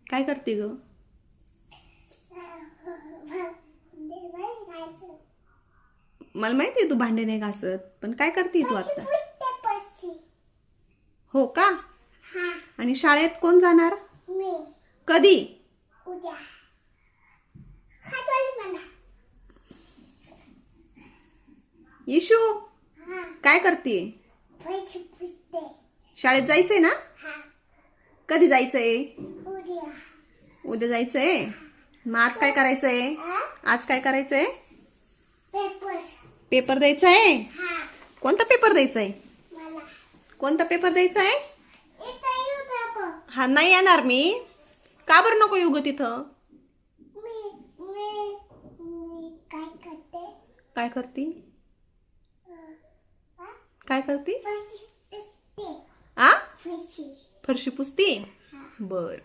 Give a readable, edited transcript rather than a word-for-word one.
काय करते ग? मला माहिती आहे तू भांडे नाही घासत, पण काय करते तू आता? हो का? आणि शाळेत कोण जाणार? कधी? इशू काय करते? शाळेत जायचंय ना? कधी जायचंय? उद्या जायचंय. मग आज काय करायचंय? आज काय करायचंय? पेपर द्यायचा आहे. कोणता पेपर द्यायचा आहे? कोणता पेपर द्यायचा आहे? हा नाही येणार मी. का बरं नको येऊ ग तिथं? काय करती? काय करती? आ? फरशी पुसती? बर.